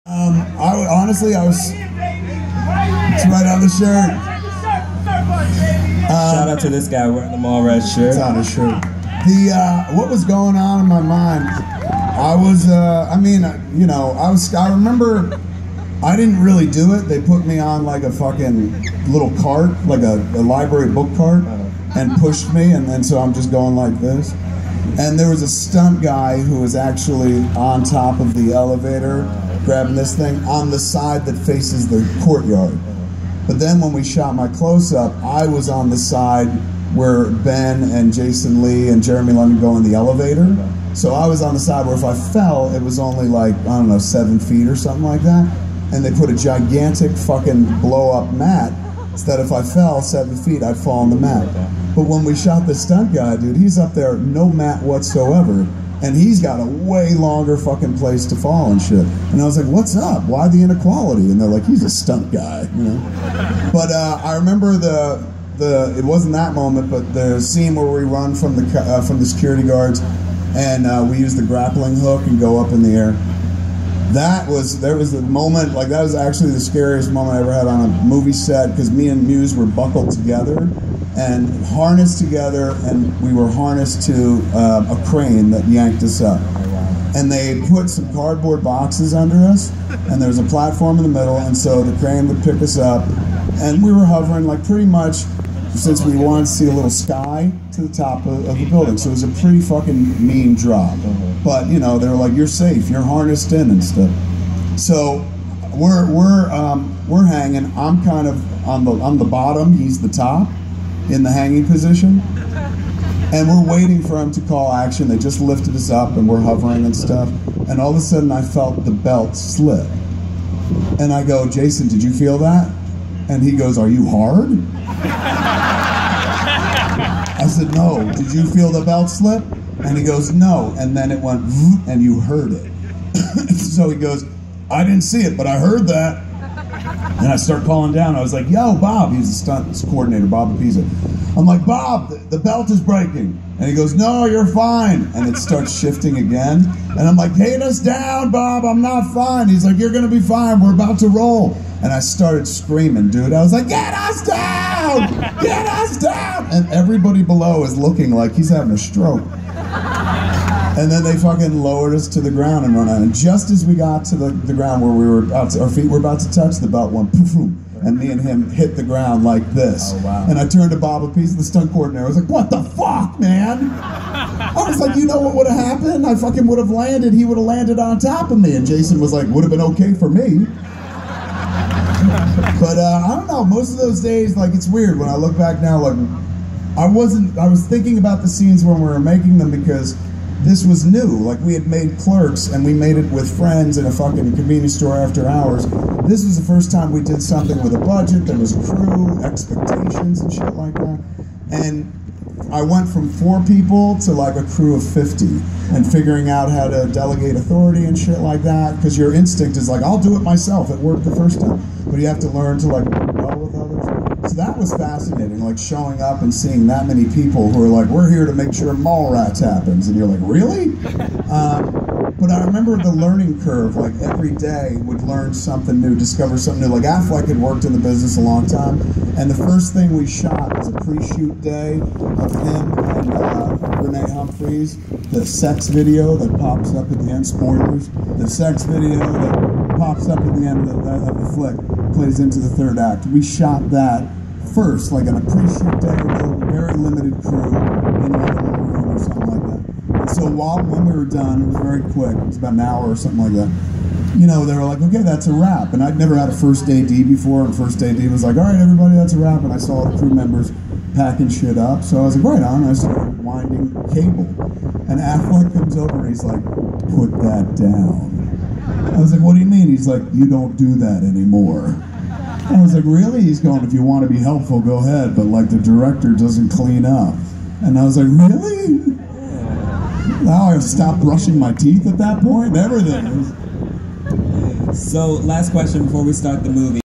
Honestly, I was. It's right on the shirt. Shout out to this guy wearing the Mallrats shirt. It's on his shirt. What was going on in my mind? I was, I remember I didn't really do it. They put me on like a fucking little cart, like a library book cart, and pushed me, and then so I'm just going like this. And there was a stunt guy who was actually on top of the elevator, grabbing this thing on the side that faces the courtyard. But then when we shot my close-up, I was on the side where Ben and Jason Lee and Jeremy London go in the elevator. So I was on the side where if I fell, it was only like, I don't know, 7 feet or something like that. And they put a gigantic fucking blow-up mat, so that if I fell 7 feet, I'd fall on the mat. But when we shot the stunt guy, dude, he's up there, no mat whatsoever. And he's got a way longer fucking place to fall and shit. And I was like, what's up? Why the inequality? And they're like, he's a stunt guy, you know? But I remember it wasn't that moment, but the scene where we run from the security guards and we use the grappling hook and go up in the air. There was a moment, like that was actually the scariest moment I ever had on a movie set, because me and Muse were buckled together and harnessed together, and we were harnessed to a crane that yanked us up. And they put some cardboard boxes under us, and there was a platform in the middle, and so the crane would pick us up, and we were hovering like pretty much, since we wanted to see a little sky, to the top of the building. So it was a pretty fucking mean drop. But you know, they were like, you're safe, you're harnessed in and stuff. So we're hanging. I'm kind of on the bottom, he's the top, in the hanging position. And we're waiting for him to call action. They just lifted us up and we're hovering and stuff. And all of a sudden I felt the belt slip. And I go, Jason, did you feel that? And he goes, are you hard? I said, no. Did you feel the belt slip? And he goes, no. And then it went, and you heard it. So he goes, I didn't see it, but I heard that. And I start calling down. I was like, yo, Bob. He's the stunt coordinator, Bob Apisa. I'm like, Bob, the belt is breaking. And he goes, no, you're fine. And it starts shifting again. And I'm like, take us down, Bob. I'm not fine. He's like, you're going to be fine. We're about to roll. And I started screaming, dude. I was like, get us down! Get us down! And everybody below is looking like he's having a stroke. And then they fucking lowered us to the ground and run out. And just as we got to the ground where we were our feet were about to touch, the belt went poof, poof, and me and him hit the ground like this. Oh, wow. And I turned to Bob Apisa, the stunt coordinator. I was like, what the fuck, man? I was like, you know what would have happened? I fucking would have landed. He would have landed on top of me. And Jason was like, would have been okay for me. But I don't know, most of those days, like, it's weird when I look back now, like, I was thinking about the scenes when we were making them, because this was new. Like, we had made Clerks and we made it with friends in a fucking convenience store after hours. This was the first time we did something with a budget, there was crew, expectations and shit like that. And I went from 4 people to like a crew of 50, and figuring out how to delegate authority and shit like that, because your instinct is like, I'll do it myself, it worked the first time. But you have to learn to like work well with others. So that was fascinating, like showing up and seeing that many people who are like, we're here to make sure Mallrats happens, and you're like, really? But I remember the learning curve, like every day would learn something new, discover something new. Like Affleck had worked in the business a long time, and the first thing we shot was a pre-shoot day of him and Renee Humphreys, the sex video that pops up at the end, spoilers, the sex video that pops up at the end of the flick plays into the 3rd act. We shot that first, like on a pre-shoot day with a very limited crew in like a little room or something like that. And so when we were done, it was very quick, it was about an hour or something like that, you know, they were like, okay, that's a wrap. And I'd never had a first AD before, and first AD was like, all right, everybody, that's a wrap. And I saw the crew members packing shit up, so I was like, right on. I started winding cable. And Affleck comes over and he's like, put that down. I was like, what do you mean? He's like, you don't do that anymore. I was like, really? He's going, if you want to be helpful, go ahead, but like the director doesn't clean up. And I was like, really? Now I stopped brushing my teeth at that point and everything. So, last question before we start the movie.